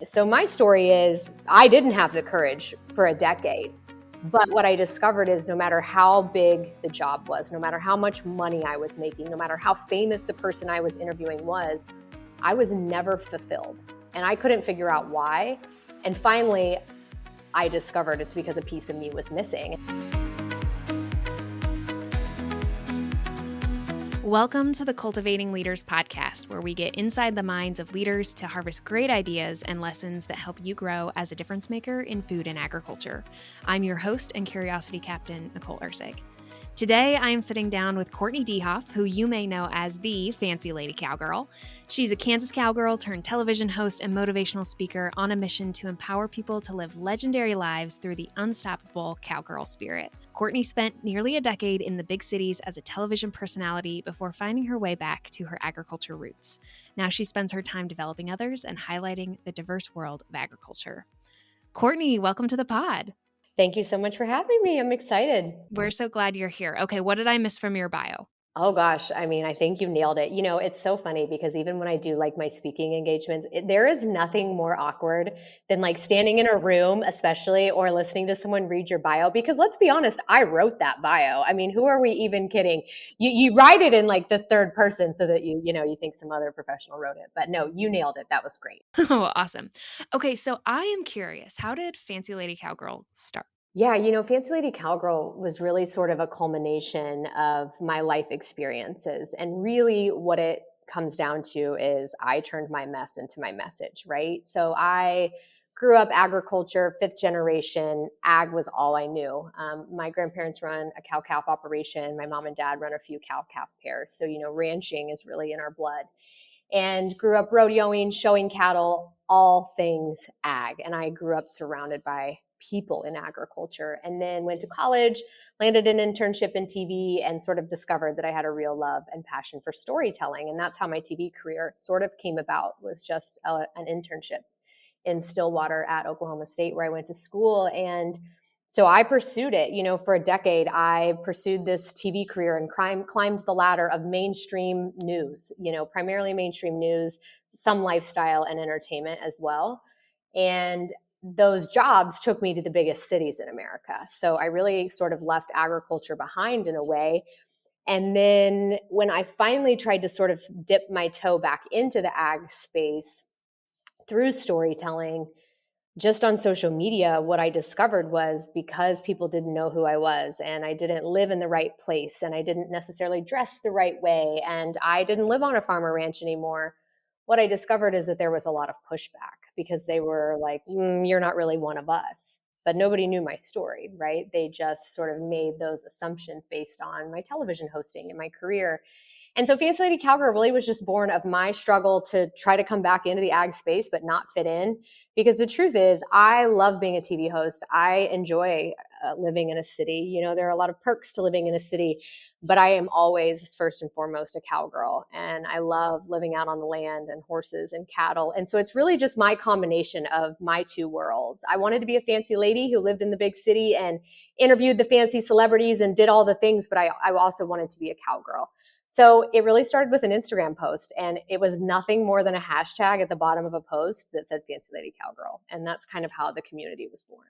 So my story is I didn't have the courage for a decade. But what I discovered is no matter how big the job was, no matter how much money I was making, no matter how famous the person I was interviewing was, I was never fulfilled. And I couldn't figure out why. And finally, I discovered it's because a piece of me was missing. Welcome to the Cultivating Leaders Podcast, where we get inside the minds of leaders to harvest great ideas and lessons that help you grow as a difference maker in food and agriculture. I'm your host and curiosity captain, Nicole Ursig. Today, I am sitting down with Courtenay DeHoff, who you may know as the Fancy Lady Cowgirl. She's a Kansas cowgirl turned television host and motivational speaker on a mission to empower people to live legendary lives through the unstoppable cowgirl spirit. Courtenay spent nearly a decade in the big cities as a television personality before finding her way back to her agriculture roots. Now she spends her time developing others and highlighting the diverse world of agriculture. Courtenay, welcome to the pod. Thank you so much for having me. I'm excited. We're so glad you're here. Okay, what did I miss from your bio? Oh gosh, I think you nailed it. It's so funny because even when I do like my speaking engagements, there is nothing more awkward than like standing in a room, especially, or listening to someone read your bio. Because let's be honest, I wrote that bio. I mean, who are we even kidding? You write it in like the third person so that you think some other professional wrote it. But no, you nailed it. That was great. Oh, awesome. Okay, so I am curious, how did Fancy Lady Cowgirl start? Yeah, Fancy Lady Cowgirl was really sort of a culmination of my life experiences. And really what it comes down to is I turned my mess into my message, right? So I grew up agriculture, fifth generation. Ag was all I knew. My grandparents run a cow-calf operation. My mom and dad run a few cow-calf pairs. So, ranching is really in our blood. And grew up rodeoing, showing cattle, all things ag. And I grew up surrounded by people in agriculture, and then went to college, landed an internship in TV, and sort of discovered that I had a real love and passion for storytelling. And that's how my TV career sort of came about, was just an internship in Stillwater at Oklahoma State, where I went to school. And so I pursued it, for a decade. I pursued this TV career and climbed the ladder of mainstream news, primarily mainstream news, some lifestyle and entertainment as well. And those jobs took me to the biggest cities in America. So I really sort of left agriculture behind in a way. And then when I finally tried to sort of dip my toe back into the ag space through storytelling, just on social media, what I discovered was because people didn't know who I was, and I didn't live in the right place, and I didn't necessarily dress the right way, and I didn't live on a farm or ranch anymore, what I discovered is that there was a lot of pushback because they were like, you're not really one of us. But nobody knew my story, right? They just sort of made those assumptions based on my television hosting and my career. And so Fancy Lady Cowgirl really was just born of my struggle to try to come back into the ag space, but not fit in. Because the truth is, I love being a TV host. I enjoy living in a city. There are a lot of perks to living in a city, but I am always first and foremost a cowgirl. And I love living out on the land and horses and cattle. And so it's really just my combination of my two worlds. I wanted to be a fancy lady who lived in the big city and interviewed the fancy celebrities and did all the things, but I also wanted to be a cowgirl. So it really started with an Instagram post, and it was nothing more than a hashtag at the bottom of a post that said Fancy Lady Cowgirl. And that's kind of how the community was born.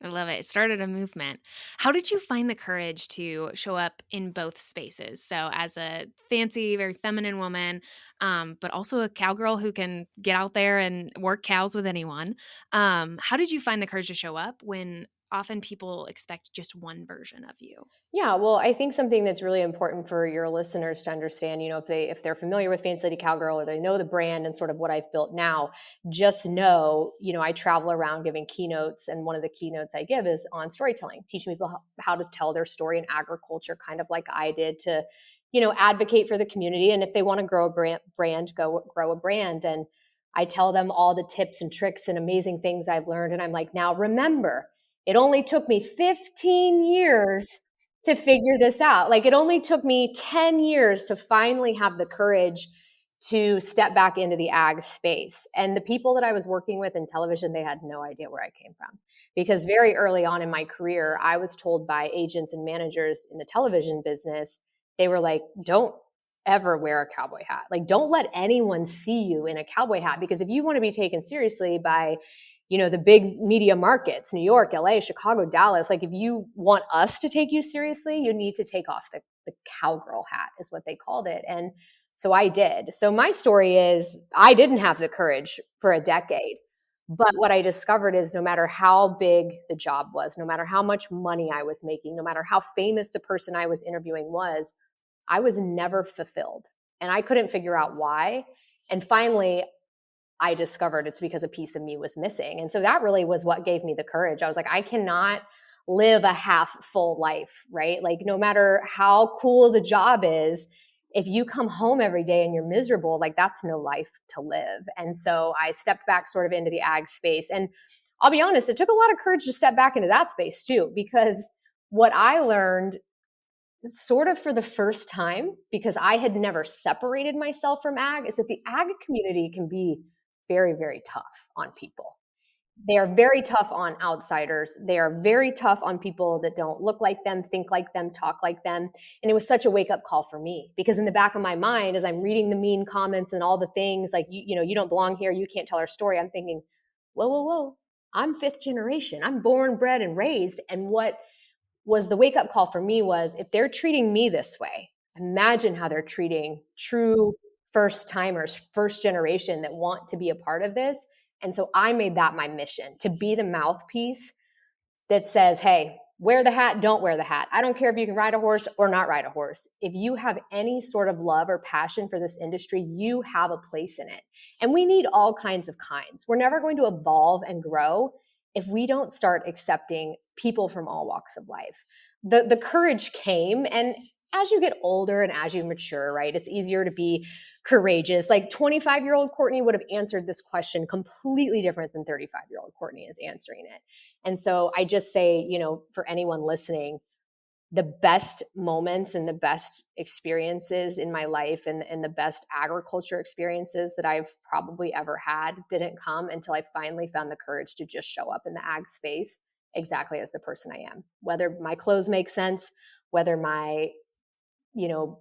I love it. It started a movement. How did you find the courage to show up in both spaces? So as a fancy, very feminine woman, but also a cowgirl who can get out there and work cows with anyone. How did you find the courage to show up when often people expect just one version of you? Yeah, well, I think something that's really important for your listeners to understand, if they're familiar with Fancy Lady Cowgirl or they know the brand and sort of what I've built now, just know, I travel around giving keynotes, and one of the keynotes I give is on storytelling, teaching people how to tell their story in agriculture, kind of like I did, to, advocate for the community. And if they want to grow a brand, go grow a brand. And I tell them all the tips and tricks and amazing things I've learned. And I'm like, now remember, it only took me 15 years to figure this out. Like, it only took me 10 years to finally have the courage to step back into the ag space. And the people that I was working with in television, they had no idea where I came from. Because very early on in my career, I was told by agents and managers in the television business, they were like, don't ever wear a cowboy hat. Like, don't let anyone see you in a cowboy hat, because if you want to be taken seriously by, the big media markets, New York, LA, Chicago, Dallas, like if you want us to take you seriously, you need to take off the cowgirl hat, is what they called it. And so I did. So my story is I didn't have the courage for a decade. But what I discovered is no matter how big the job was, no matter how much money I was making, no matter how famous the person I was interviewing was, I was never fulfilled. And I couldn't figure out why. And finally, I discovered it's because a piece of me was missing. And so that really was what gave me the courage. I was like, I cannot live a half full life, right? Like, no matter how cool the job is, if you come home every day and you're miserable, like that's no life to live. And so I stepped back sort of into the ag space. And I'll be honest, it took a lot of courage to step back into that space too, because what I learned sort of for the first time, because I had never separated myself from ag, is that the ag community can be very, very tough on people. They are very tough on outsiders. They are very tough on people that don't look like them, think like them, talk like them. And it was such a wake-up call for me, because in the back of my mind, as I'm reading the mean comments and all the things like, you don't belong here, you can't tell our story, I'm thinking, whoa, whoa, whoa, I'm fifth generation. I'm born, bred, and raised. And what was the wake-up call for me was, if they're treating me this way, imagine how they're treating true first-timers, first generation that want to be a part of this. And so I made that my mission, to be the mouthpiece that says, hey, wear the hat, don't wear the hat. I don't care if you can ride a horse or not ride a horse. If you have any sort of love or passion for this industry, you have a place in it. And we need all kinds of kinds. We're never going to evolve and grow if we don't start accepting people from all walks of life. The courage came, and as you get older and as you mature, right, it's easier to be courageous. Like 25-year-old Courtenay would have answered this question completely different than 35-year-old Courtenay is answering it. And so I just say, for anyone listening, the best moments and the best experiences in my life and the best agriculture experiences that I've probably ever had didn't come until I finally found the courage to just show up in the ag space exactly as the person I am. Whether my clothes make sense, whether my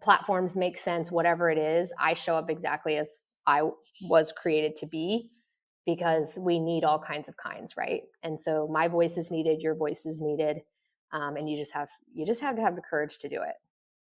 platforms make sense, whatever it is, I show up exactly as I was created to be, because we need all kinds of kinds, right? And so my voice is needed, your voice is needed. And you just have to have the courage to do it,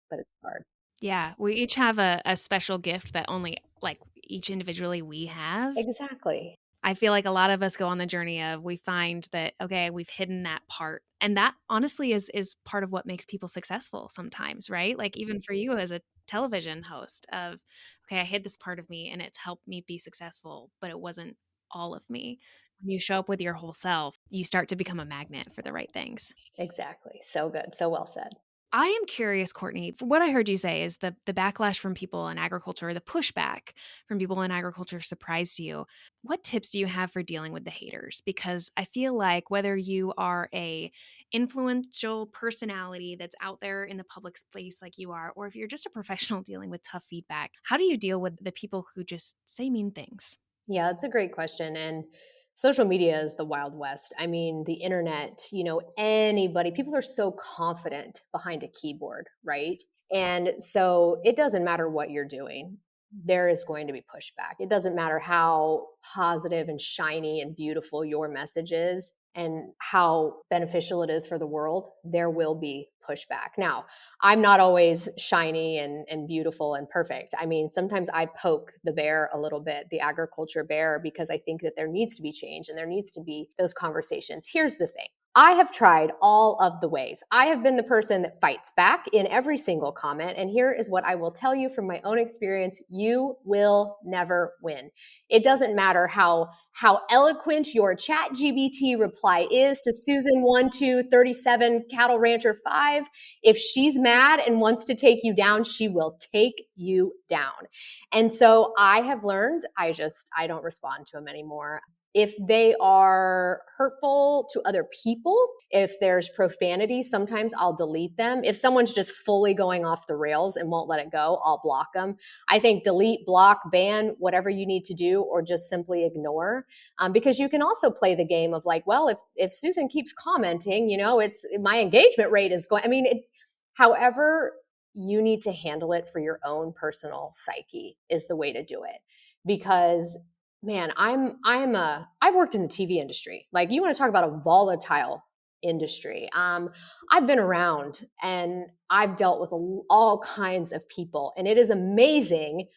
but it's hard. Yeah, we each have a special gift that only like each individually we have. Exactly. I feel like a lot of us go on the journey of, we find that, okay, we've hidden that part. And that honestly is part of what makes people successful sometimes, right? Like even for you as a television host of, okay, I hid this part of me and it's helped me be successful, but it wasn't all of me. When you show up with your whole self, you start to become a magnet for the right things. Exactly. So good. So well said. I am curious, Courtenay, for what I heard you say is the backlash from people in agriculture, the pushback from people in agriculture surprised you. What tips do you have for dealing with the haters? Because I feel like whether you are a influential personality that's out there in the public space like you are, or if you're just a professional dealing with tough feedback, how do you deal with the people who just say mean things? Yeah, that's a great question. And social media is the Wild West. I mean, the internet, anybody, people are so confident behind a keyboard, right? And so it doesn't matter what you're doing, there is going to be pushback. It doesn't matter how positive and shiny and beautiful your message is and how beneficial it is for the world, there will be pushback. Now, I'm not always shiny and beautiful and perfect. I mean, sometimes I poke the bear a little bit, the agriculture bear, because I think that there needs to be change and there needs to be those conversations. Here's the thing. I have tried all of the ways. I have been the person that fights back in every single comment. And here is what I will tell you from my own experience. You will never win. It doesn't matter how eloquent your chat GBT reply is to Susan 1237 Cattle Rancher 5. If she's mad and wants to take you down, she will take you down. And so I have learned, I don't respond to them anymore. If they are hurtful to other people, if there's profanity, sometimes I'll delete them. If someone's just fully going off the rails and won't let it go, I'll block them. I think delete, block, ban, whatever you need to do, or just simply ignore. Because you can also play the game of like, well, if Susan keeps commenting, it's my engagement rate is going, however you need to handle it for your own personal psyche is the way to do it. Because man, I've worked in the TV industry. Like, you want to talk about a volatile industry. I've been around and I've dealt with all kinds of people, and it is amazing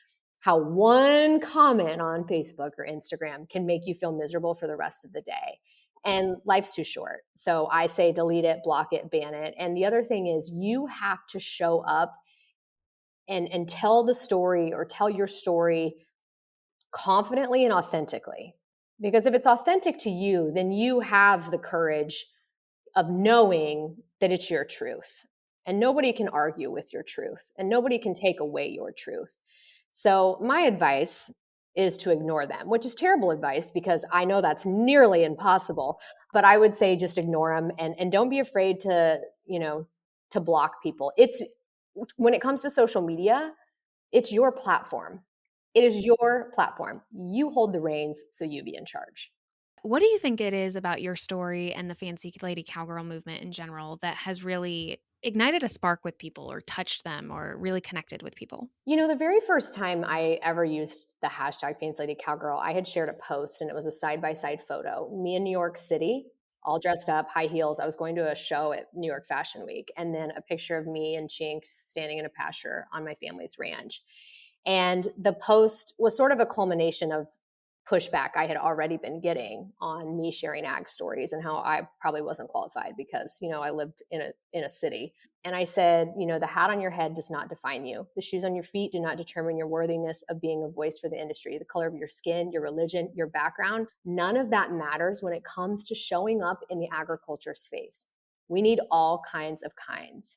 how one comment on Facebook or Instagram can make you feel miserable for the rest of the day. And life's too short. So I say delete it, block it, ban it. And the other thing is, you have to show up and tell the story, or tell your story confidently and authentically. Because if it's authentic to you, then you have the courage of knowing that it's your truth. And nobody can argue with your truth, and nobody can take away your truth. So my advice is to ignore them, which is terrible advice because I know that's nearly impossible. But I would say just ignore them, and don't be afraid to, to block people. It's, when it comes to social media, it's your platform. It is your platform. You hold the reins, so you be in charge. What do you think it is about your story and the Fancy Lady Cowgirl movement in general that has really ignited a spark with people, or touched them, or really connected with people? The very first time I ever used the hashtag Fancy Lady Cowgirl, I had shared a post, and it was a side-by-side photo. Me in New York City, all dressed up, high heels. I was going to a show at New York Fashion Week. And then a picture of me and Chinks standing in a pasture on my family's ranch. And the post was sort of a culmination of pushback I had already been getting on me sharing ag stories, and how I probably wasn't qualified because, I lived in a city. And I said, the hat on your head does not define you. The shoes on your feet do not determine your worthiness of being a voice for the industry. The color of your skin, your religion, your background, none of that matters when it comes to showing up in the agriculture space. We need all kinds of kinds.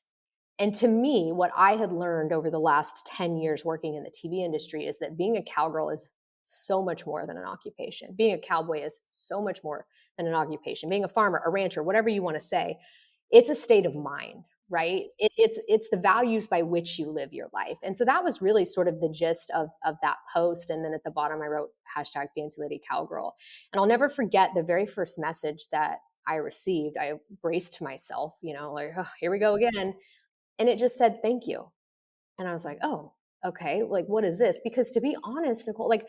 And to me, what I had learned over the last 10 years working in the TV industry is that being a cowgirl is so much more than an occupation. Being a cowboy is so much more than an occupation. Being a farmer, a rancher, whatever you want to say, it's a state of mind, right? It's the values by which you live your life. And so that was really sort of the gist of that post. And then at the bottom, I wrote hashtag Fancy Lady Cowgirl. And I'll never forget the very first message that I received. I braced myself, like, oh, here we go again. And it just said, thank you. And I was like, oh, okay. Like, what is this? Because to be honest, Nicole, like,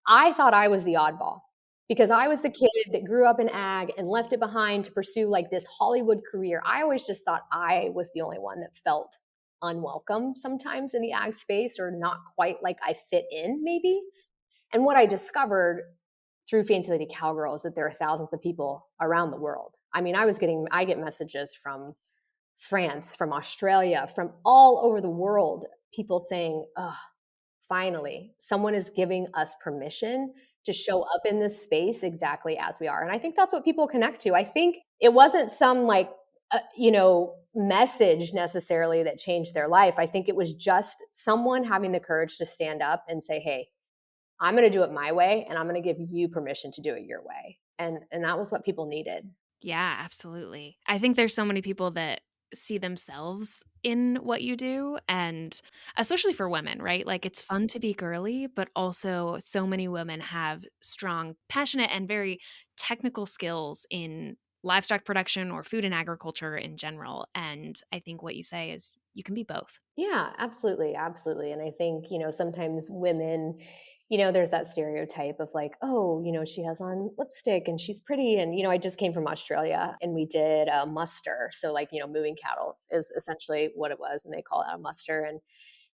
I thought I was the oddball because I was the kid that grew up in ag and left it behind to pursue like this Hollywood career. I always just thought I was the only one that felt unwelcome sometimes in the ag space, or not quite like I fit in maybe. And what I discovered through Fancy Lady Cowgirl is that there are thousands of people around the world. I mean, I get messages from France, from Australia, from all over the world, people saying, oh, finally, someone is giving us permission to show up in this space exactly as we are. And I think that's what people connect to. I think it wasn't some message necessarily that changed their life. I think it was just someone having the courage to stand up and say, hey, I'm going to do it my way, and I'm going to give you permission to do it your way. And that was what people needed. Yeah, absolutely. I think there's so many people that see themselves in what you do, and especially for women, right? Like, it's fun to be girly, but also so many women have strong, passionate, and very technical skills in livestock production or food and agriculture in general. And I think what you say is you can be both. Yeah, absolutely. Absolutely. And I think, sometimes women, there's that stereotype of like, oh, she has on lipstick and she's pretty. And, I just came from Australia and we did a muster. So like, moving cattle is essentially what it was. And they call it a muster. And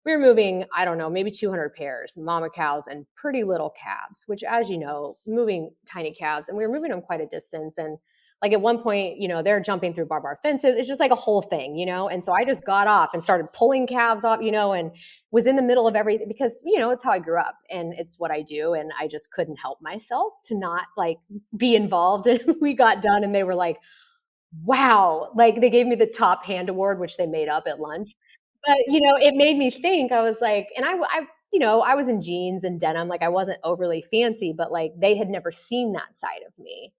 we were moving, I don't know, maybe 200 pairs, mama cows and pretty little calves, which, as you know, moving tiny calves, and we were moving them quite a distance. And like at one point, they're jumping through barbed wire fences. It's just like a whole thing, And so I just got off and started pulling calves off, and was in the middle of everything because, it's how I grew up and it's what I do. And I just couldn't help myself to not like be involved. And we got done and they were like, wow, like they gave me the top hand award, which they made up at lunch. But, it made me think. I was like, and I was in jeans and denim, like I wasn't overly fancy, but like they had never seen that side of me.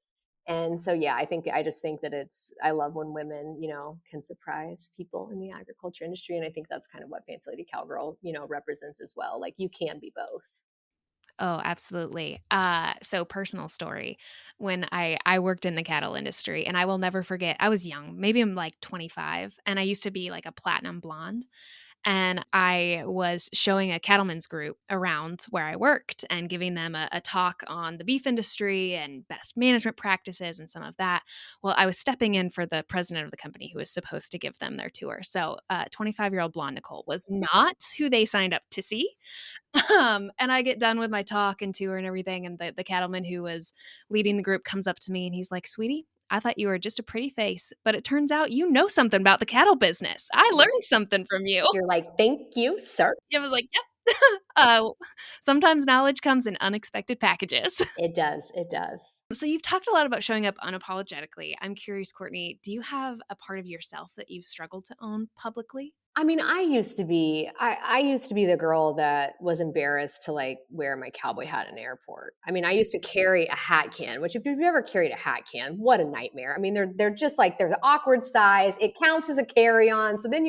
And so, yeah, I just think that I love when women, can surprise people in the agriculture industry. And I think that's kind of what Fancy Lady Cowgirl, represents as well. Like you can be both. Oh, absolutely. So personal story. When I worked in the cattle industry, and I will never forget, I was young, maybe I'm like 25, and I used to be like a platinum blonde. And I was showing a cattlemen's group around where I worked and giving them a talk on the beef industry and best management practices and some of that. Well, I was stepping in for the president of the company who was supposed to give them their tour. So 25-year-old blonde Nicole was not who they signed up to see. And I get done with my talk and tour and everything. And the cattleman who was leading the group comes up to me and he's like, "Sweetie, I thought you were just a pretty face, but it turns out you know something about the cattle business. I learned something from you." You're like, thank you, sir. I was like, "Yep." uh, Sometimes knowledge comes in unexpected packages. It does. It does. So you've talked a lot about showing up unapologetically. I'm curious, Courtney, do you have a part of yourself that you've struggled to own publicly? I mean, I used to be the girl that was embarrassed to like wear my cowboy hat in the airport. I mean, I used to carry a hat can, which if you've ever carried a hat can, what a nightmare. I mean, they're just like they're the awkward size. It counts as a carry-on. So then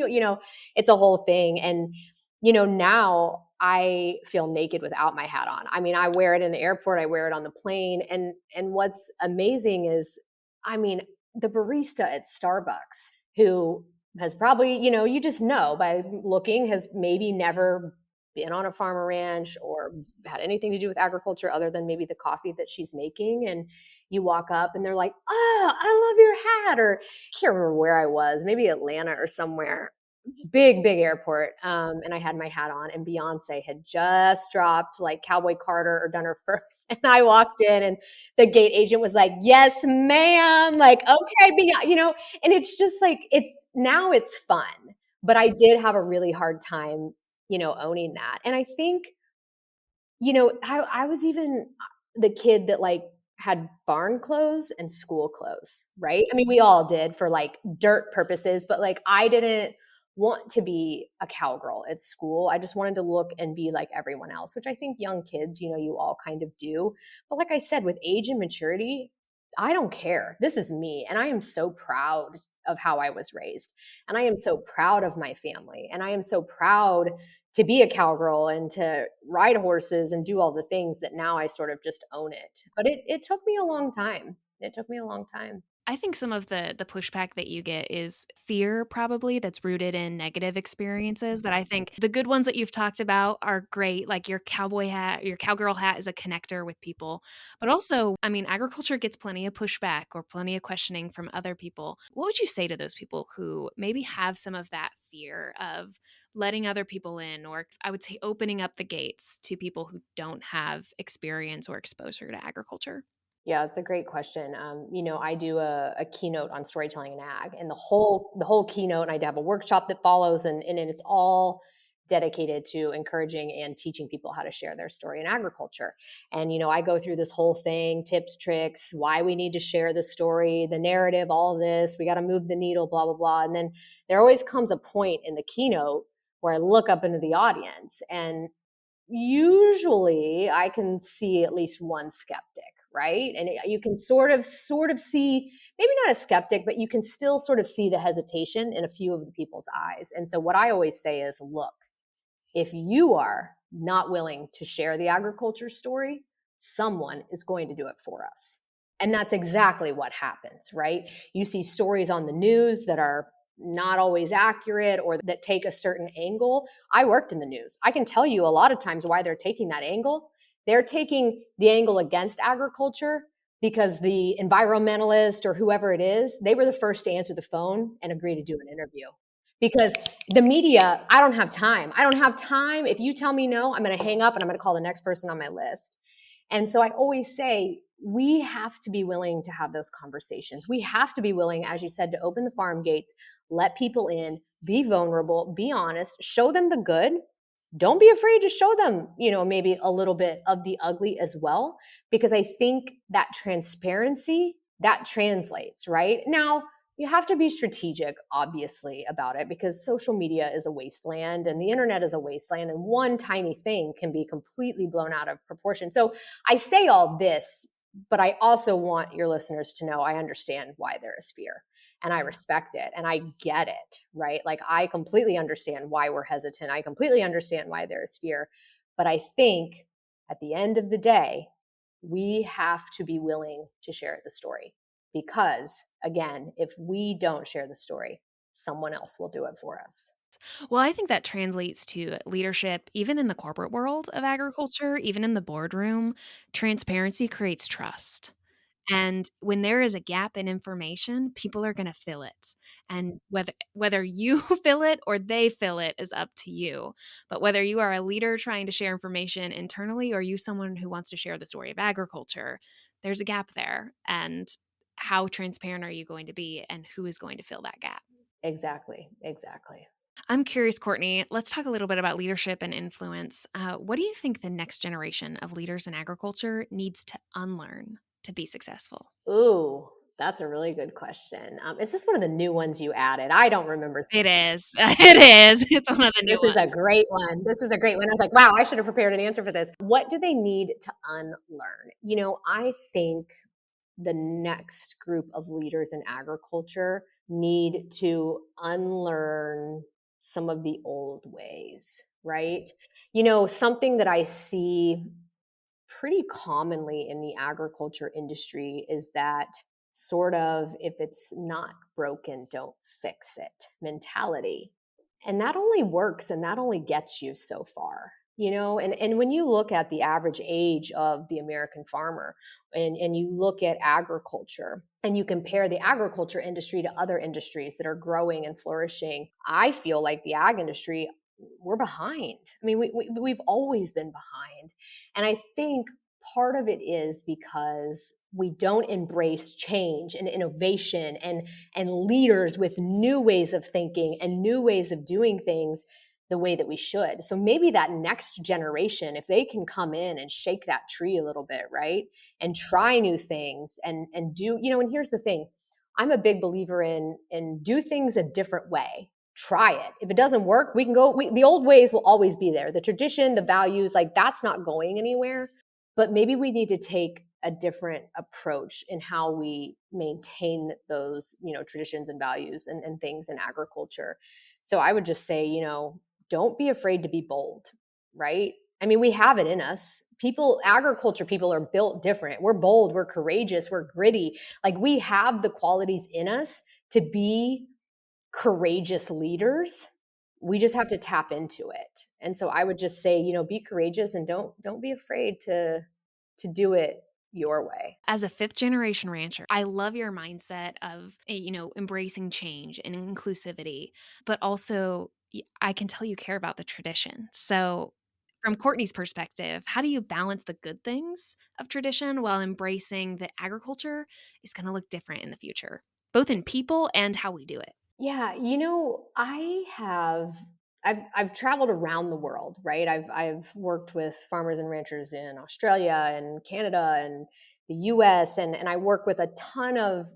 it's a whole thing. And now I feel naked without my hat on. I mean, I wear it in the airport, I wear it on the plane. And what's amazing is, I mean, the barista at Starbucks who has probably, you just know by looking, has maybe never been on a farm or ranch or had anything to do with agriculture other than maybe the coffee that she's making. And you walk up and they're like, "Oh, I love your hat." Or I can't remember where I was, maybe Atlanta or somewhere. Big airport. And I had my hat on, and Beyonce had just dropped like Cowboy Carter or done her first. And I walked in, and the gate agent was like, "Yes, ma'am." Like, okay, and it's just like, it's fun. But I did have a really hard time, owning that. And I think, I was even the kid that like had barn clothes and school clothes, right? I mean, we all did for like dirt purposes, but like I didn't want to be a cowgirl at school. I just wanted to look and be like everyone else, which I think young kids, you all kind of do. But like I said, with age and maturity, I don't care. This is me. And I am so proud of how I was raised. And I am so proud of my family. And I am so proud to be a cowgirl and to ride horses and do all the things that now I sort of just own it. But it took me a long time. It took me a long time. I think some of the pushback that you get is fear, probably, that's rooted in negative experiences. That I think the good ones that you've talked about are great. Like your cowboy hat, your cowgirl hat is a connector with people. But also, I mean, agriculture gets plenty of pushback or plenty of questioning from other people. What would you say to those people who maybe have some of that fear of letting other people in, or I would say opening up the gates to people who don't have experience or exposure to agriculture? Yeah, it's a great question. I do a keynote on storytelling and ag, and the whole keynote, and I have a workshop that follows, and it's all dedicated to encouraging and teaching people how to share their story in agriculture. And I go through this whole thing, tips, tricks, why we need to share the story, the narrative, all this. We got to move the needle, blah blah blah. And then there always comes a point in the keynote where I look up into the audience, and usually I can see at least one skeptic, right? And you can sort of see, maybe not a skeptic, but you can still sort of see the hesitation in a few of the people's eyes. And so what I always say is, look, if you are not willing to share the agriculture story, someone is going to do it for us. And that's exactly what happens, right? You see stories on the news that are not always accurate or that take a certain angle. I worked in the news. I can tell you a lot of times why they're taking that angle. They're taking the angle against agriculture because the environmentalist or whoever it is, they were the first to answer the phone and agree to do an interview. Because the media, I don't have time. I don't have time. If you tell me no, I'm going to hang up and I'm going to call the next person on my list. And so I always say, we have to be willing to have those conversations. We have to be willing, as you said, to open the farm gates, let people in, be vulnerable, be honest, show them the good. Don't be afraid to show them, maybe a little bit of the ugly as well, because I think that transparency, that translates, right? Now, you have to be strategic, obviously, about it, because social media is a wasteland and the internet is a wasteland, and one tiny thing can be completely blown out of proportion. So I say all this, but I also want your listeners to know I understand why there is fear, and I respect it and I get it, right? Like, I completely understand why we're hesitant. I completely understand why there is fear. But I think at the end of the day, we have to be willing to share the story. Because again, if we don't share the story, someone else will do it for us. Well, I think that translates to leadership, even in the corporate world of agriculture, even in the boardroom. Transparency creates trust. And when there is a gap in information, people are going to fill it. And whether you fill it or they fill it is up to you. But whether you are a leader trying to share information internally or you someone who wants to share the story of agriculture, there's a gap there. And how transparent are you going to be and who is going to fill that gap? Exactly. Exactly. I'm curious, Courtney, let's talk a little bit about leadership and influence. What do you think the next generation of leaders in agriculture needs to unlearn to be successful? Ooh, that's a really good question. Is this one of the new ones you added? I don't remember. It is. It is. It's one of the new This is a ones. great one. This is a great one. I was like, wow, I should have prepared an answer for this. What do they need to unlearn? I think the next group of leaders in agriculture need to unlearn some of the old ways, right? Something that I see pretty commonly in the agriculture industry is that sort of if it's not broken, don't fix it mentality. And that only works and that only gets you so far. And when you look at the average age of the American farmer and you look at agriculture and you compare the agriculture industry to other industries that are growing and flourishing, I feel like the ag industry, we're behind. I mean, we've always been behind. And I think part of it is because we don't embrace change and innovation and leaders with new ways of thinking and new ways of doing things the way that we should. So maybe that next generation, if they can come in and shake that tree a little bit, right? And try new things and do, and here's the thing. I'm a big believer in do things a different way. Try it. If it doesn't work, we can go, the old ways will always be there. The tradition, the values, like that's not going anywhere. But maybe we need to take a different approach in how we maintain those, traditions and values and things in agriculture. So I would just say, don't be afraid to be bold, right? I mean, we have it in us. Agriculture people are built different. We're bold, we're courageous, we're gritty. Like we have the qualities in us to be courageous leaders. We just have to tap into it. And so I would just say, be courageous and don't be afraid to do it your way. As a fifth generation rancher, I love your mindset of, embracing change and inclusivity, but also I can tell you care about the tradition. So from Courtney's perspective, how do you balance the good things of tradition while embracing that agriculture is going to look different in the future, both in people and how we do it? Yeah, I've traveled around the world, right? I've worked with farmers and ranchers in Australia and Canada and the US and I work with a ton of,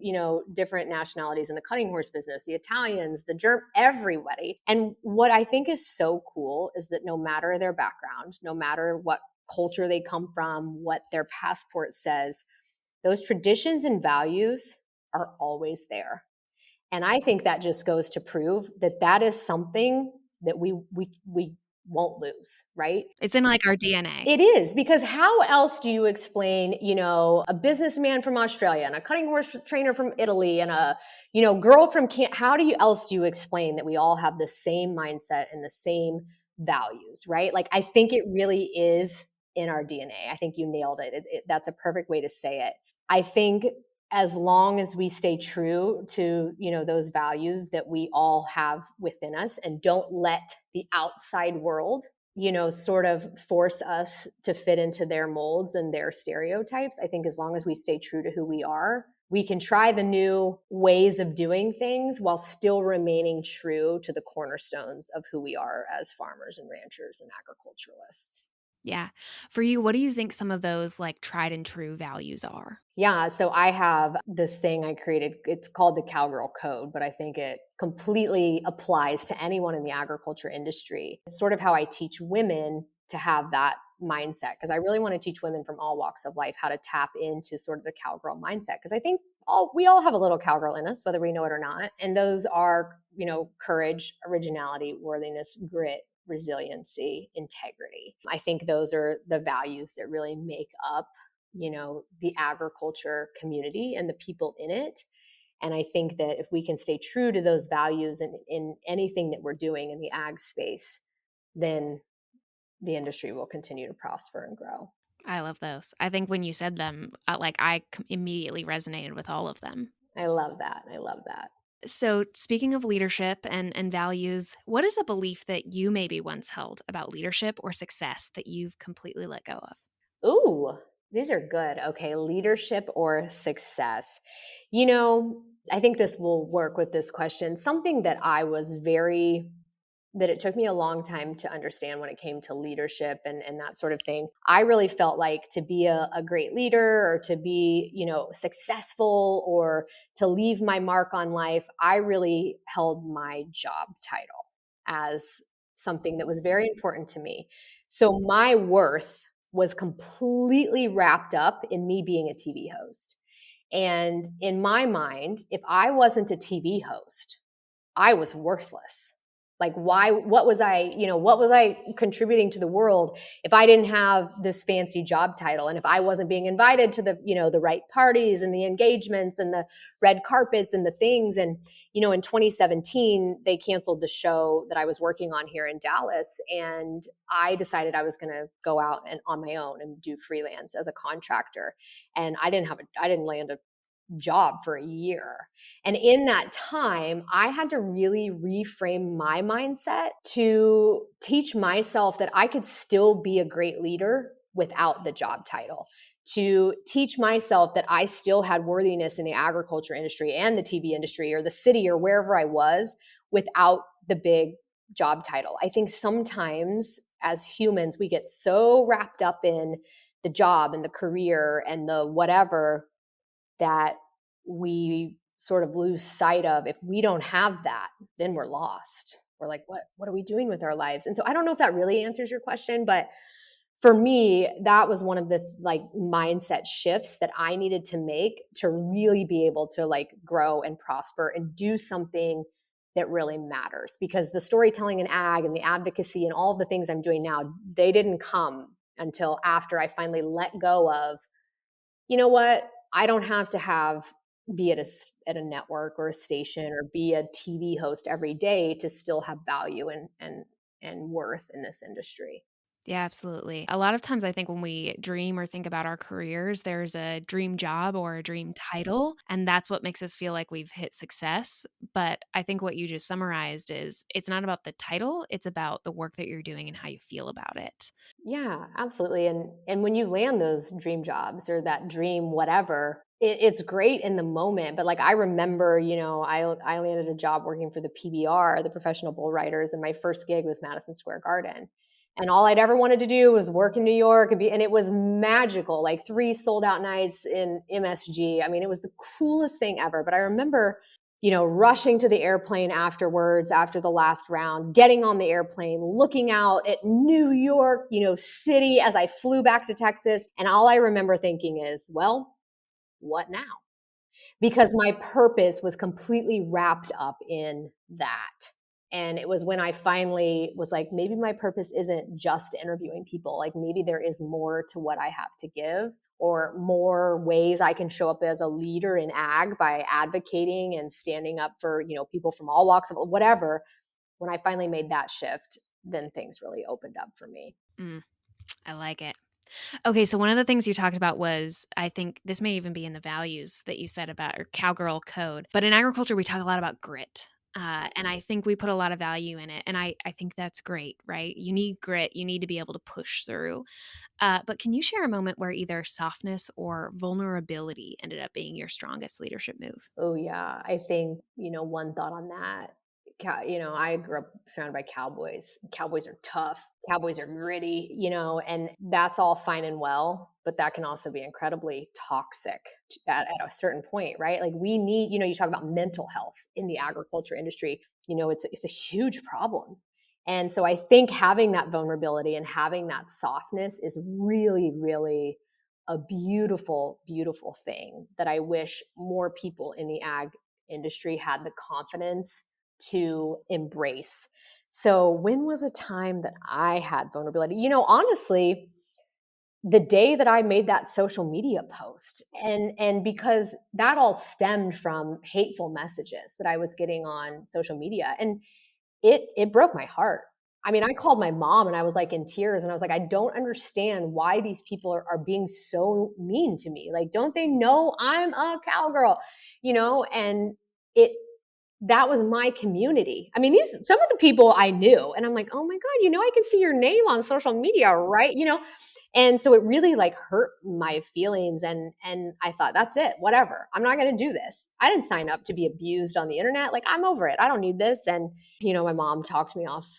different nationalities in the cutting horse business, the Italians, the German, everybody. And what I think is so cool is that no matter their background, no matter what culture they come from, what their passport says, those traditions and values are always there. And I think that just goes to prove that that is something that we won't lose, right? It's in like our DNA. It is, because how else do you explain, a businessman from Australia and a cutting horse trainer from Italy and a, girl from how else do you explain that we all have the same mindset and the same values, right? Like I think it really is in our DNA. I think you nailed it. That's a perfect way to say it. I think as long as we stay true to, those values that we all have within us and don't let the outside world, sort of force us to fit into their molds and their stereotypes. I think as long as we stay true to who we are, we can try the new ways of doing things while still remaining true to the cornerstones of who we are as farmers and ranchers and agriculturalists. Yeah. For you, what do you think some of those like tried and true values are? Yeah, so I have this thing I created. It's called the Cowgirl Code, but I think it completely applies to anyone in the agriculture industry. It's sort of how I teach women to have that mindset, because I really want to teach women from all walks of life how to tap into sort of the cowgirl mindset, because I think we all have a little cowgirl in us, whether we know it or not. And those are, courage, originality, worthiness, grit, resiliency, integrity. I think those are the values that really make up the agriculture community and the people in it. And I think that if we can stay true to those values in anything that we're doing in the ag space, then the industry will continue to prosper and grow. I love those. I think when you said them, immediately resonated with all of them. I love that. I love that. So, speaking of leadership and values, what is a belief that you maybe once held about leadership or success that you've completely let go of? Ooh, these are good. Okay, leadership or success. I think this will work with this question. Something that that it took me a long time to understand when it came to leadership and that sort of thing. I really felt like to be a great leader or to be, successful or to leave my mark on life, I really held my job title as something that was very important to me. So my worth was completely wrapped up in me being a TV host. And in my mind, if I wasn't a TV host, I was worthless. Like what was I contributing to the world if I didn't have this fancy job title and if I wasn't being invited to the right parties and the engagements and the red carpets and the things. And, in 2017, they canceled the show that I was working on here in Dallas. And I decided I was going to go out and on my own and do freelance as a contractor. And I didn't land a job for a year. And in that time, I had to really reframe my mindset to teach myself that I could still be a great leader without the job title, to teach myself that I still had worthiness in the agriculture industry and the TV industry or the city or wherever I was without the big job title. I think sometimes as humans, we get so wrapped up in the job and the career and the whatever that we sort of lose sight of. If we don't have that, then we're lost. We're like, what are we doing with our lives? And so I don't know if that really answers your question, but for me, that was one of the mindset shifts that I needed to make to really be able to grow and prosper and do something that really matters. Because the storytelling and ag and the advocacy and all the things I'm doing now, they didn't come until after I finally let go of, you know what? I don't have to be at a network or a station or be a TV host every day to still have value and worth in this industry. Yeah, absolutely. A lot of times, I think when we dream or think about our careers, there's a dream job or a dream title, and that's what makes us feel like we've hit success. But I think what you just summarized is it's not about the title, it's about the work that you're doing and how you feel about it. Yeah, absolutely. And when you land those dream jobs or that dream whatever, it's great in the moment. But I remember, I landed a job working for the PBR, the Professional Bull Riders, and my first gig was Madison Square Garden. And all I'd ever wanted to do was work in New York and it was magical, like 3 sold out nights in MSG. I mean, it was the coolest thing ever. But I remember rushing to the airplane afterwards, after the last round, getting on the airplane, looking out at New York, city as I flew back to Texas. And all I remember thinking is, well, what now? Because my purpose was completely wrapped up in that. And it was when I finally was like, maybe my purpose isn't just interviewing people. Like maybe there is more to what I have to give, or more ways I can show up as a leader in ag by advocating and standing up for, people from all walks of whatever. When I finally made that shift, then things really opened up for me. I like it. Okay, so one of the things you talked about was, I think this may even be in the values that you said about or cowgirl code, but in agriculture, we talk a lot about grit. And I think we put a lot of value in it. And I think that's great, right? You need grit. You need to be able to push through. But can you share a moment where either softness or vulnerability ended up being your strongest leadership move? Oh yeah, I think, one thought on that. I grew up surrounded by cowboys. Cowboys are tough. Cowboys are gritty, and that's all fine and well, but that can also be incredibly toxic at a certain point, right? Like we need, you talk about mental health in the agriculture industry, it's a huge problem. And so I think having that vulnerability and having that softness is really, really a beautiful, beautiful thing that I wish more people in the ag industry had the confidence to embrace. So when was a time that I had vulnerability? Honestly, the day that I made that social media post. And because that all stemmed from hateful messages that I was getting on social media. And it broke my heart. I mean, I called my mom and I was like in tears and I was like, I don't understand why these people are being so mean to me. Like, don't they know I'm a cowgirl? And it that was my community. I mean, some of the people I knew, and I'm like, oh my God, I can see your name on social media, right? And so it really like hurt my feelings. And I thought, that's it, whatever. I'm not going to do this. I didn't sign up to be abused on the internet. Like, I'm over it. I don't need this. And my mom talked me off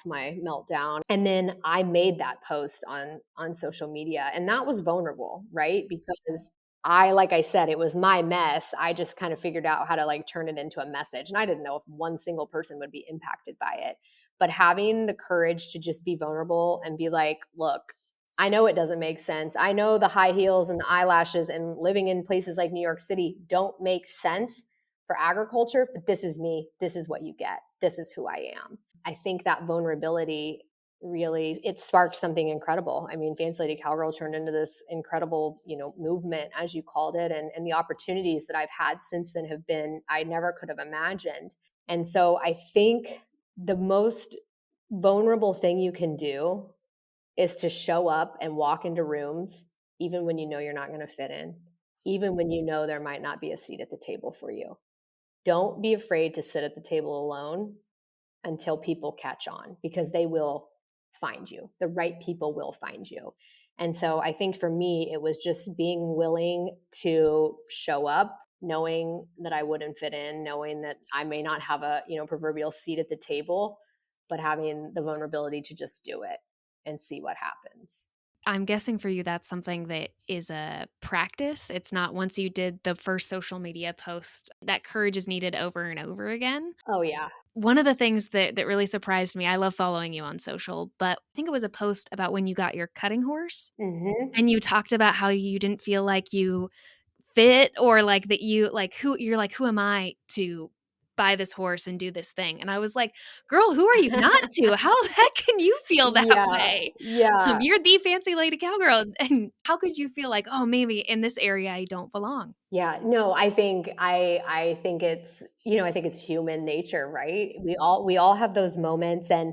my meltdown. And then I made that post on social media, and that was vulnerable, right? Because like I said, it was my mess. I just kind of figured out how to like turn it into a message. And I didn't know if one single person would be impacted by it. But having the courage to just be vulnerable and be like, look, I know it doesn't make sense. I know the high heels and the eyelashes and living in places like New York City don't make sense for agriculture, but this is me. This is what you get. This is who I am. I think that vulnerability really, it sparked something incredible. I mean, Fancy Lady Cowgirl turned into this incredible, movement, as you called it. And the opportunities that I've had since then have been, I never could have imagined. And so I think the most vulnerable thing you can do is to show up and walk into rooms, even when you know you're not going to fit in, even when you know there might not be a seat at the table for you. Don't be afraid to sit at the table alone until people catch on, because they will find you. The right people will find you. And so I think for me, it was just being willing to show up, knowing that I wouldn't fit in, knowing that I may not have a, proverbial seat at the table, but having the vulnerability to just do it and see what happens. I'm guessing for you, that's something that is a practice. It's not once you did the first social media post, that courage is needed over and over again. Oh, yeah. One of the things that really surprised me, I love following you on social, but I think it was a post about when you got your cutting horse. Mm-hmm. And you talked about how you didn't feel like you fit, or like that who am I to buy this horse and do this thing? And I was like, girl, who are you not to? How the heck can you feel that Yeah. way? Yeah. You're the Fancy Lady Cowgirl. And how could you feel like, oh, maybe in this area I don't belong? Yeah, no, I think it's human nature, right? We all have those moments. And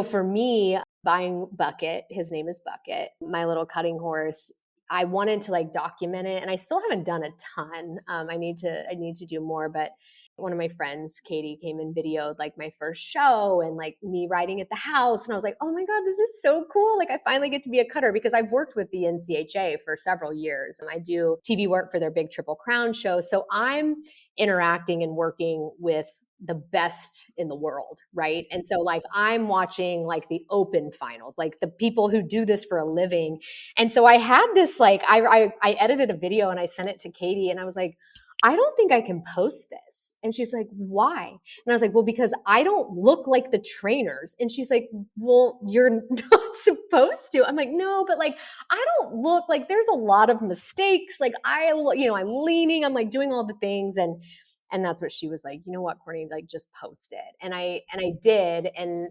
for me, buying Bucket, his name is Bucket, my little cutting horse, I wanted to like document it, and I still haven't done a ton. I need to do more, but one of my friends, Katie, came and videoed like my first show and like me riding at the house. And I was like, oh my God, this is so cool. Like, I finally get to be a cutter, because I've worked with the NCHA for several years and I do TV work for their big Triple Crown show. So I'm interacting and working with the best in the world, right? And so like I'm watching like the open finals, like the people who do this for a living. And so I had this like I edited a video and I sent it to Katie, and I was like, I don't think I can post this. And she's like, why? And I was like, well, because I don't look like the trainers. And she's like, well, you're not supposed to. I'm like, no, but like, I don't look like, there's a lot of mistakes. Like I'm leaning, I'm like doing all the things. And that's what she was like, you know what, Courtney, like just post it. And I did. And,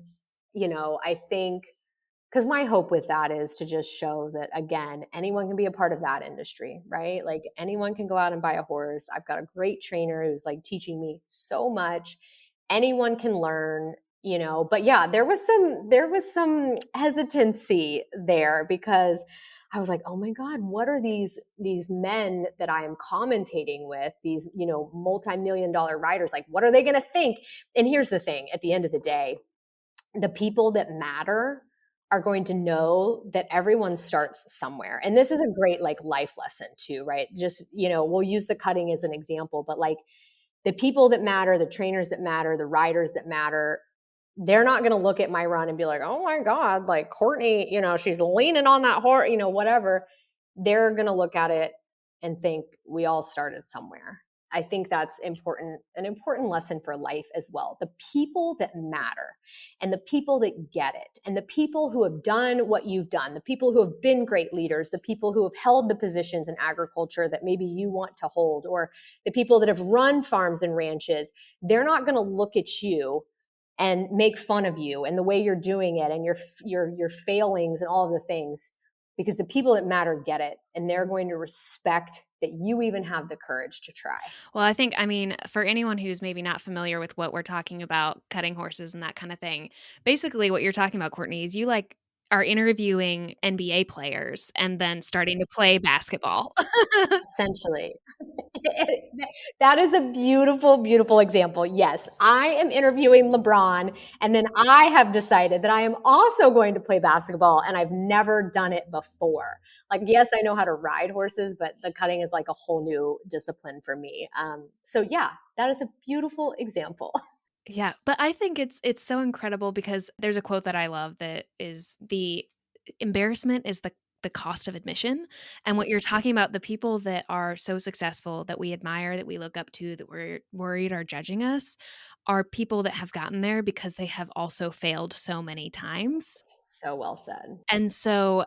I think, because my hope with that is to just show that, again, anyone can be a part of that industry, right? Like anyone can go out and buy a horse. I've got a great trainer who's like teaching me so much. Anyone can learn, but yeah, there was some hesitancy there, because I was like, oh my God, what are these men that I am commentating with, these, multi-million-dollar riders? Like, what are they going to think? And here's the thing, at the end of the day, the people that matter are going to know that everyone starts somewhere. And this is a great like life lesson too, right? Just, we'll use the cutting as an example, but like the people that matter, the trainers that matter, the riders that matter, they're not going to look at my run and be like, oh my God, like Courtney, she's leaning on that horse, whatever. They're going to look at it and think we all started somewhere. I think that's important, an important lesson for life as well. The people that matter and the people that get it and the people who have done what you've done, the people who have been great leaders, the people who have held the positions in agriculture that maybe you want to hold, or the people that have run farms and ranches, they're not going to look at you and make fun of you and the way you're doing it and your failings and all of the things. because the people that matter get it, and they're going to respect that you even have the courage to try. Well, I mean, for anyone who's maybe not familiar with what we're talking about, cutting horses and that kind of thing, basically what you're talking about, Courtenay, is you like are interviewing NBA players and then starting to play basketball. Essentially. That is a beautiful, beautiful example. Yes, I am interviewing LeBron, and then I have decided that I am also going to play basketball, and I've never done it before. Like, yes, I know how to ride horses, but the cutting is like a whole new discipline for me. So yeah, that is a beautiful example. Yeah, but I think it's so incredible because there's a quote that I love that is the embarrassment is the cost of admission. And what you're talking about, the people that are so successful that we admire, that we look up to, that we're worried are judging us, are people that have gotten there because they have also failed so many times. So well said. And so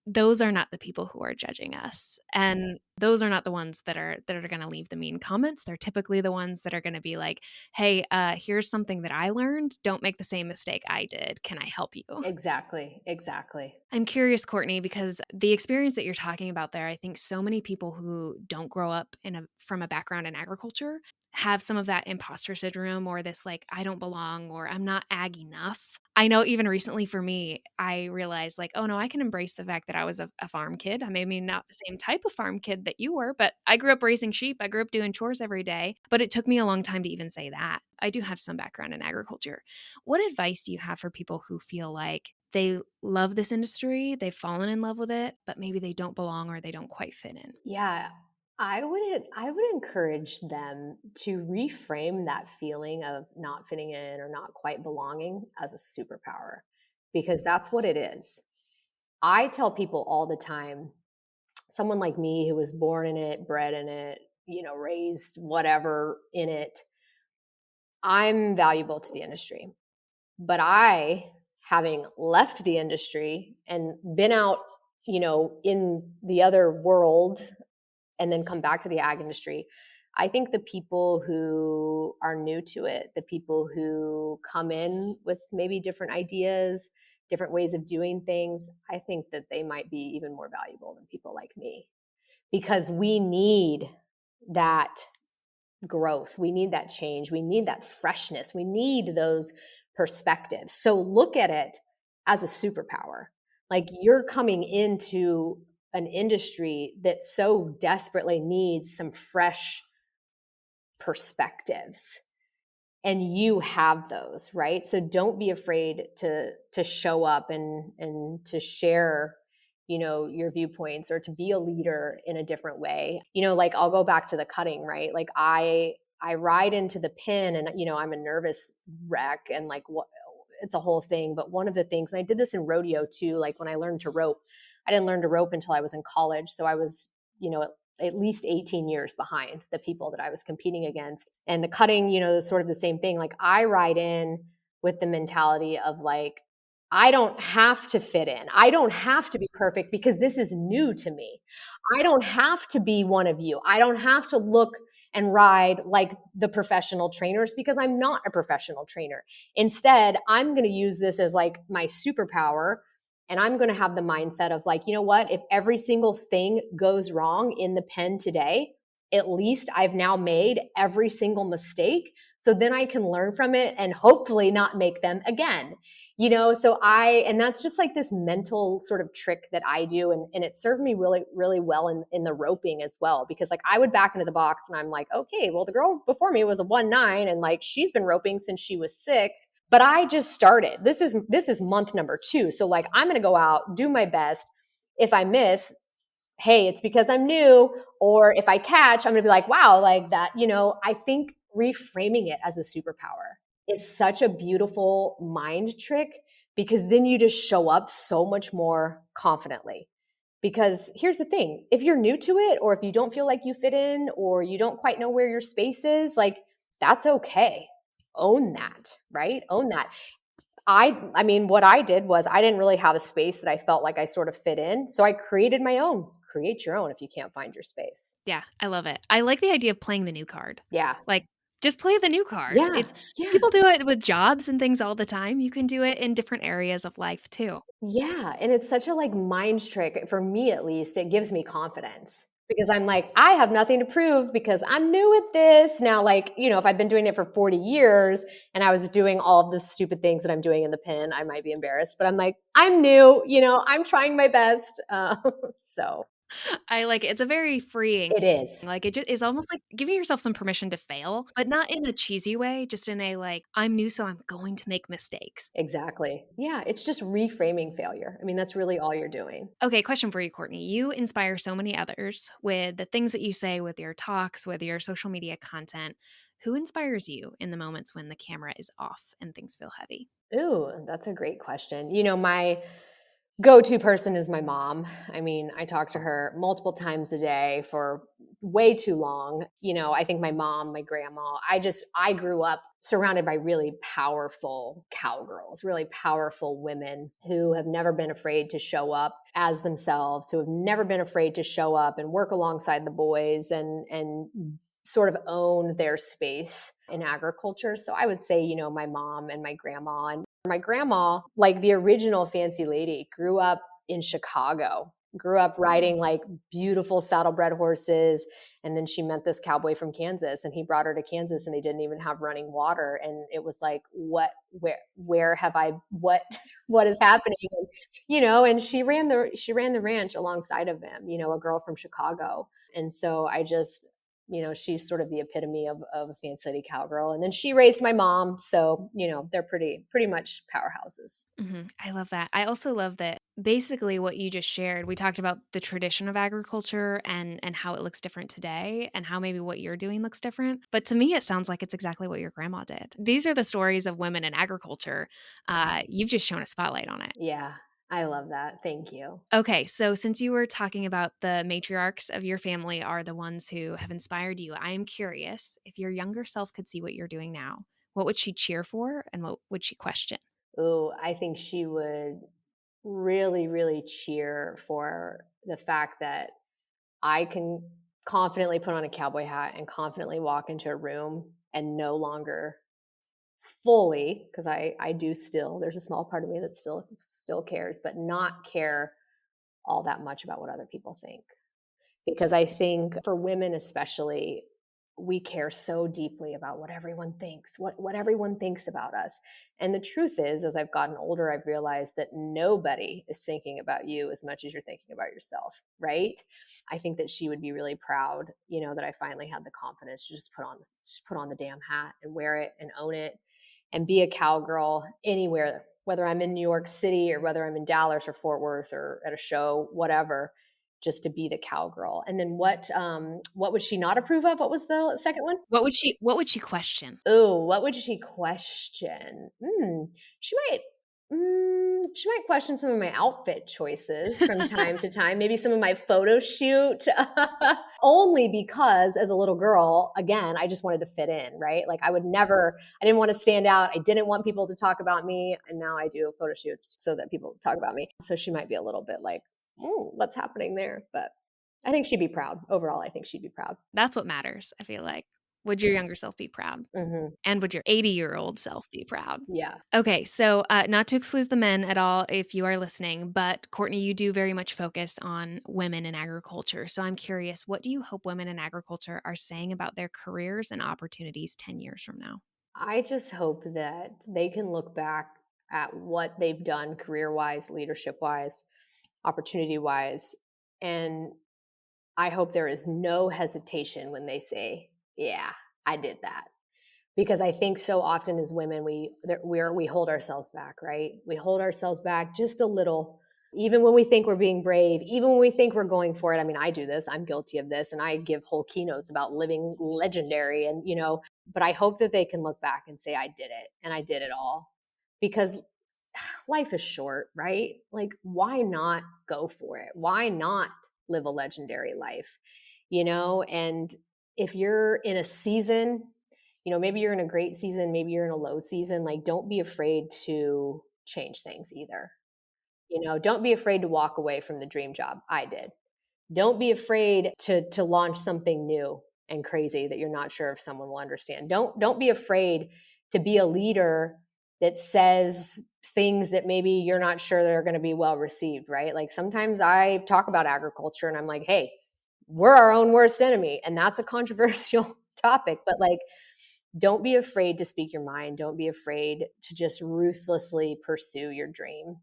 those are not the people who are judging us. And those are not the ones that are going to leave the mean comments. They're typically the ones that are going to be like, "Hey, here's something that I learned. Don't make the same mistake I did. Can I help you?" Exactly. Exactly. I'm curious, Courtenay, because the experience that you're talking about there, I think so many people who don't grow up from a background in agriculture have some of that imposter syndrome or this like, I don't belong or I'm not ag enough. I know even recently for me, I realized like, oh no, I can embrace the fact that I was a farm kid. I maybe not the same type of farm kid that you were, but I grew up raising sheep. I grew up doing chores every day, but it took me a long time to even say that. I do have some background in agriculture. What advice do you have for people who feel like they love this industry, they've fallen in love with it, but maybe they don't belong or they don't quite fit in? Yeah, I would encourage them to reframe that feeling of not fitting in or not quite belonging as a superpower, because that's what it is. I tell people all the time, someone like me who was born in it, bred in it, raised whatever in it, I'm valuable to the industry. But having left the industry and been out, in the other world and then come back to the ag industry, I think the people who are new to it, the people who come in with maybe different ideas, different ways of doing things, I think that they might be even more valuable than people like me, because we need that growth. We need that change. We need that freshness. We need those perspectives. So look at it as a superpower. Like, you're coming into an industry that so desperately needs some fresh perspectives, and you have those, right? So don't be afraid to show up and to share, your viewpoints, or to be a leader in a different way. Like, I'll go back to the cutting, right? Like, I ride into the pin, and I'm a nervous wreck, and like, what, it's a whole thing. But one of the things, and I did this in rodeo too, like when I learned to rope, I didn't learn to rope until I was in college. So I was, at least 18 years behind the people that I was competing against. And the cutting, is sort of the same thing. Like, I ride in with the mentality of like, I don't have to fit in. I don't have to be perfect because this is new to me. I don't have to be one of you. I don't have to look and ride like the professional trainers because I'm not a professional trainer. Instead, I'm going to use this as like my superpower. And I'm going to have the mindset of like, you know what? If every single thing goes wrong in the pen today, at least I've now made every single mistake. So then I can learn from it and hopefully not make them again. And that's just like this mental sort of trick that I do. And it served me really, really well in the roping as well, because like I would back into the box and I'm like, okay, well, the girl before me was a 1-9 and like she's been roping since she was 6. But I just started. This is month number 2. So like, I'm going to go out, do my best. If I miss, hey, it's because I'm new. Or if I catch, I'm going to be like, wow, like that. I think reframing it as a superpower is such a beautiful mind trick, because then you just show up so much more confidently. Because here's the thing, if you're new to it, or if you don't feel like you fit in, or you don't quite know where your space is, like, that's okay. Own that, right? Own that. I mean, what I did was I didn't really have a space that I felt like I sort of fit in. So I created my own. Create your own if you can't find your space. Yeah, I love it. I like the idea of playing the new card. Yeah. Like, Just play the new card. Yeah. It's Yeah. people do it with jobs and things all the time. You can do it in different areas of life too. Yeah, and it's such a, like, mind trick, for me at least, it gives me confidence because I'm like, "I have nothing to prove because I'm new at this." Now, like, if I'd been doing it for 40 years and I was doing all of the stupid things that I'm doing in the pin, I might be embarrassed, but I'm like, "I'm new, I'm trying my best." So I like it. It's a very freeing. it is. Like it just is almost like giving yourself some permission to fail, but not in a cheesy way, just in a like, I'm new, so I'm going to make mistakes. Exactly. Yeah, it's just reframing failure. I mean, that's really all you're doing. Okay, question for you, Courtney. You inspire so many others with the things that you say, with your talks, with your social media content. Who inspires you in the moments when the camera is off and things feel heavy? Ooh, that's a great question. My go-to person is my mom. I mean, I talk to her multiple times a day for way too long. I think my mom, my grandma, I grew up surrounded by really powerful cowgirls, really powerful women who have never been afraid to show up as themselves, who have never been afraid to show up and work alongside the boys and sort of own their space in agriculture. So I would say, my mom and my grandma. And my grandma, like the original Fancy Lady, grew up in Chicago, grew up riding like beautiful saddlebred horses. And then she met this cowboy from Kansas and he brought her to Kansas and they didn't even have running water. And it was like, where have I, what is happening? And she ran the ranch alongside of them, a girl from Chicago. And so she's sort of the epitome of a Fancy Lady Cowgirl. And then she raised my mom. So, they're pretty much powerhouses. I love that. I also love that basically what you just shared. We talked about the tradition of agriculture and how it looks different today and how maybe what you're doing looks different. But to me, it sounds like it's exactly what your grandma did. These are the stories of women in agriculture. You've just shown a spotlight on it. Yeah, I love that. Thank you. Okay, so since you were talking about the matriarchs of your family are the ones who have inspired you, I am curious if your younger self could see what you're doing now, what would she cheer for and what would she question? Oh, I think she would really, really cheer for the fact that I can confidently put on a cowboy hat and confidently walk into a room and no longer fully, because I do still, there's a small part of me that still cares, but not care all that much about what other people think. Because I think for women especially, we care so deeply about what everyone thinks, what everyone thinks about us. And the truth is, as I've gotten older, I've realized that nobody is thinking about you as much as you're thinking about yourself, right? I think that she would be really proud, that I finally had the confidence to just put on the damn hat and wear it and own it and be a cowgirl anywhere, whether I'm in New York City or whether I'm in Dallas or Fort Worth or at a show, whatever, just to be the cowgirl. And then what would she not approve of? What was the second one? What would she question? Oh, what would she question? She might she might question some of my outfit choices from time to time, maybe some of my photo shoot. Only because as a little girl, again, I just wanted to fit in, right? Like I didn't want to stand out. I didn't want people to talk about me. And now I do photo shoots so that people talk about me. So she might be a little bit like, what's happening there? But I think she'd be proud. Overall, I think she'd be proud. That's what matters, I feel like. Would your younger self be proud? Hmm. And would your 80-year-old self be proud? Yeah. Okay, so not to exclude the men at all if you are listening, but Courtney, you do very much focus on women in agriculture. So I'm curious, what do you hope women in agriculture are saying about their careers and opportunities 10 years from now? I just hope that they can look back at what they've done career wise, leadership wise, opportunity wise. And I hope there is no hesitation when they say, yeah, I did that. Because I think so often as women, we hold ourselves back, right? We hold ourselves back just a little, even when we think we're being brave, even when we think we're going for it. I mean, I do this, I'm guilty of this, and I give whole keynotes about living legendary. And, but I hope that they can look back and say, I did it and I did it all. Because life is short, right? Like, why not go for it? Why not live a legendary life? And if you're in a season, maybe you're in a great season, maybe you're in a low season, like, don't be afraid to change things either. Don't be afraid to walk away from the dream job. I did. Don't be afraid to launch something new and crazy that you're not sure if someone will understand. Don't be afraid to be a leader that says things that maybe you're not sure that are going to be well received, right? Like sometimes I talk about agriculture and I'm like, hey, we're our own worst enemy. And that's a controversial topic, but like, don't be afraid to speak your mind. Don't be afraid to just ruthlessly pursue your dream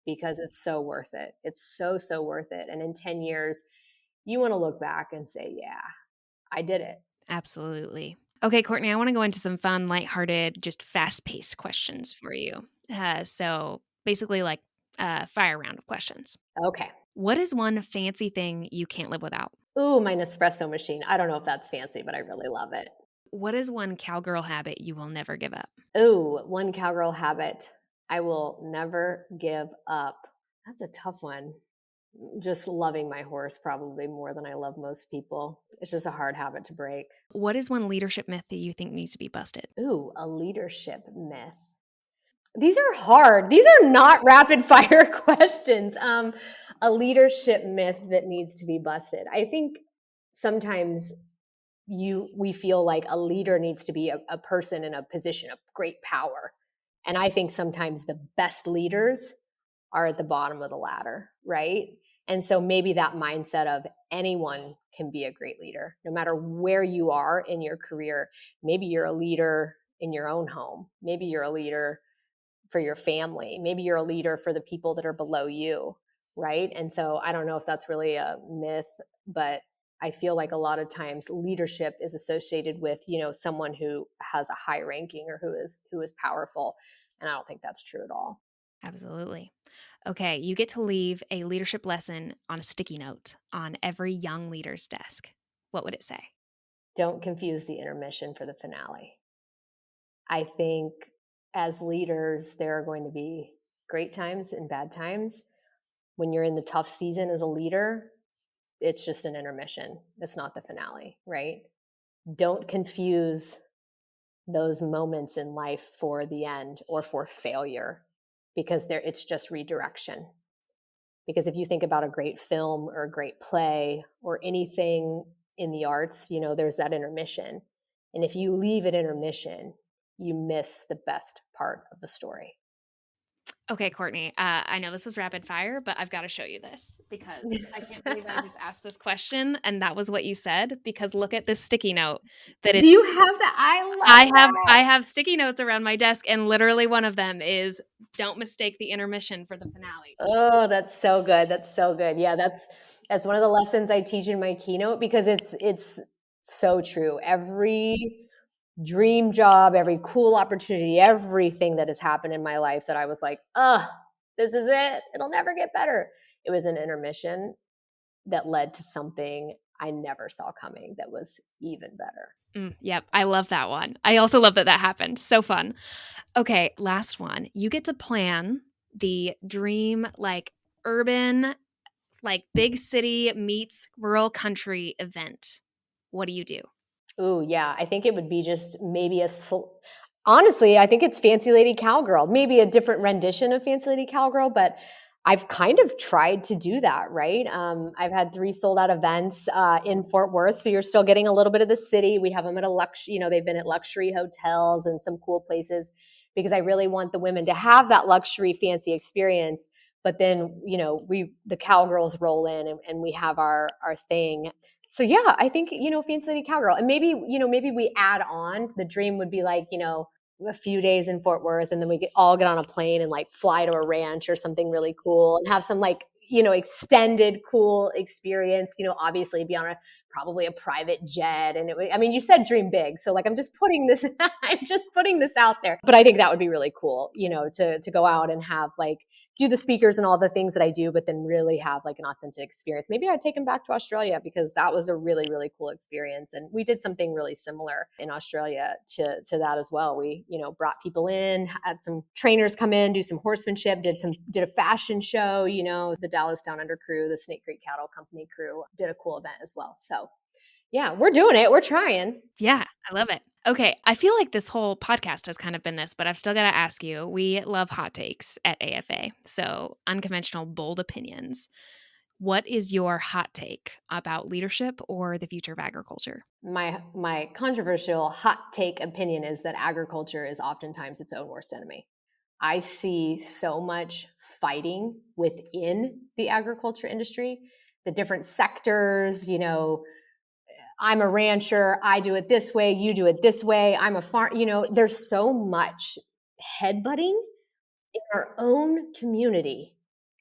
because it's so worth it. It's so, so worth it. And in 10 years, you want to look back and say, yeah, I did it. Absolutely. Okay, Courtney, I want to go into some fun, lighthearted, just fast-paced questions for you. So basically like a fire round of questions. Okay. What is one fancy thing you can't live without? Ooh, my Nespresso machine. I don't know if that's fancy, but I really love it. What is one cowgirl habit you will never give up? Ooh, one cowgirl habit I will never give up. That's a tough one. Just loving my horse probably more than I love most people. It's just a hard habit to break. What is one leadership myth that you think needs to be busted? Ooh, a leadership myth. These are hard. These are not rapid fire questions. A leadership myth that needs to be busted. I think sometimes we feel like a leader needs to be a person in a position of great power. And I think sometimes the best leaders are at the bottom of the ladder, right? And so maybe that mindset of anyone can be a great leader, no matter where you are in your career. Maybe you're a leader in your own home. Maybe you're a leader for your family. Maybe you're a leader for the people that are below you, right? And so I don't know if that's really a myth, but I feel like a lot of times leadership is associated with, someone who has a high ranking or who is powerful. And I don't think that's true at all. Absolutely. Okay, you get to leave a leadership lesson on a sticky note on every young leader's desk. What would it say? Don't confuse the intermission for the finale. I think as leaders, there are going to be great times and bad times. When you're in the tough season as a leader, it's just an intermission. It's not the finale, right? Don't confuse those moments in life for the end or for failure because it's just redirection. Because if you think about a great film or a great play or anything in the arts, there's that intermission. And if you leave at intermission, you miss the best part of the story. Okay, Courtney, I know this was rapid fire, but I've got to show you this because I can't believe I just asked this question and that was what you said, because look at this sticky note that Do you have that? I love I that. have sticky notes around my desk, and literally one of them is don't mistake the intermission for the finale. Oh, that's so good. That's so good. Yeah, that's one of the lessons I teach in my keynote because it's so true. Every dream job, every cool opportunity, everything that has happened in my life that I was like, this is it. It'll never get better. It was an intermission that led to something I never saw coming that was even better. Yep, I love that one. I also love that happened. So fun. Okay, last one. You get to plan the dream, like urban, like big city meets rural country event. What do you do? Ooh, yeah. I think it would be just maybe honestly, I think it's Fancy Lady Cowgirl, maybe a different rendition of Fancy Lady Cowgirl, but I've kind of tried to do that, right? I've had 3 sold out events in Fort Worth. So you're still getting a little bit of the city. We have them at they've been at luxury hotels and some cool places because I really want the women to have that luxury fancy experience. But then, the cowgirls roll in and we have our thing. So yeah, I think, Fancy Lady Cowgirl. And maybe we add on. The dream would be like, a few days in Fort Worth and then we all get on a plane and like fly to a ranch or something really cool and have some like, extended cool experience, obviously be on probably a private jet. And you said dream big. So like, I'm just putting this out there, but I think that would be really cool, to go out and have like, do the speakers and all the things that I do, but then really have like an authentic experience. Maybe I'd take them back to Australia because that was a really, really cool experience. And we did something really similar in Australia to that as well. We, brought people in, had some trainers come in, do some horsemanship, did a fashion show, the Dallas Down Under crew, the Snake Creek Cattle Company crew did a cool event as well. So yeah, we're doing it. We're trying. Yeah, I love it. Okay, I feel like this whole podcast has kind of been this, but I've still got to ask you. We love hot takes at AFA, so unconventional, bold opinions. What is your hot take about leadership or the future of agriculture? My controversial hot take opinion is that agriculture is oftentimes its own worst enemy. I see so much fighting within the agriculture industry, the different sectors, I'm a rancher, I do it this way, you do it this way, I'm a farm, there's so much headbutting in our own community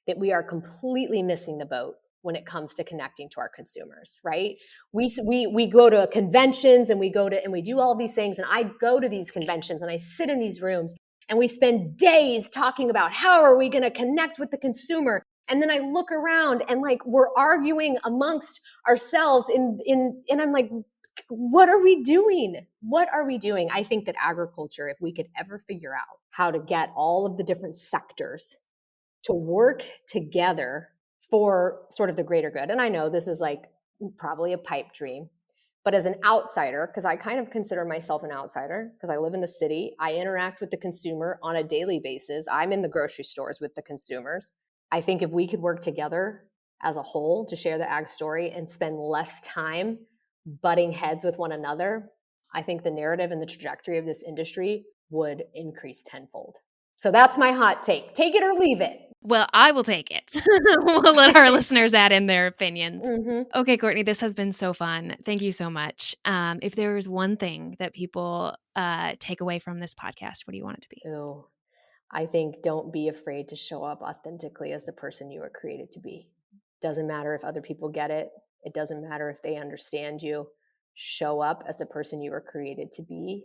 that we are completely missing the boat when it comes to connecting to our consumers, right? We go to conventions and we do all these things, and I go to these conventions and I sit in these rooms and we spend days talking about how are we going to connect with the consumer, and then I look around and like we're arguing amongst ourselves and I'm like, what are we doing? What are we doing? I think that agriculture, if we could ever figure out how to get all of the different sectors to work together for sort of the greater good. And I know this is like probably a pipe dream, but as an outsider, because I kind of consider myself an outsider because I live in the city, I interact with the consumer on a daily basis. I'm in the grocery stores with the consumers. I think if we could work together as a whole to share the ag story and spend less time butting heads with one another, I think the narrative and the trajectory of this industry would increase tenfold. So that's my hot take. Take it or leave it. Well, I will take it. We'll let our listeners add in their opinions. Mm-hmm. Okay, Courtney, this has been so fun. Thank you so much. If there is one thing that people take away from this podcast, what do you want it to be? Ooh, I think don't be afraid to show up authentically as the person you were created to be. Doesn't matter if other people get it. It doesn't matter if they understand you. Show up as the person you were created to be,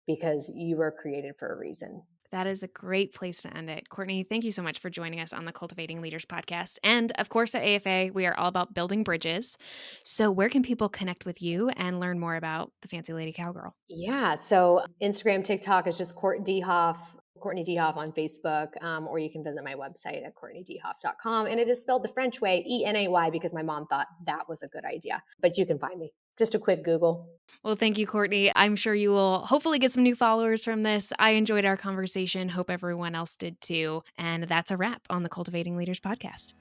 because you were created for a reason. That is a great place to end it. Courtney, thank you so much for joining us on the Cultivating Leaders podcast. And of course, at AFA, we are all about building bridges. So where can people connect with you and learn more about the Fancy Lady Cowgirl? Yeah. So Instagram, TikTok is just Courtenay DeHoff on Facebook, or you can visit my website at CourtenayDeHoff.com. And it is spelled the French way, ENAY, because my mom thought that was a good idea. But you can find me. Just a quick Google. Well, thank you, Courtney. I'm sure you will hopefully get some new followers from this. I enjoyed our conversation. Hope everyone else did too. And that's a wrap on the Cultivating Leaders podcast.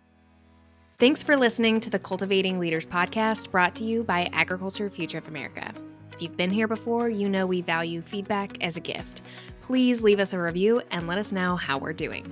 Thanks for listening to the Cultivating Leaders podcast, brought to you by Agriculture Future of America. If you've been here before, you know we value feedback as a gift. Please leave us a review and let us know how we're doing.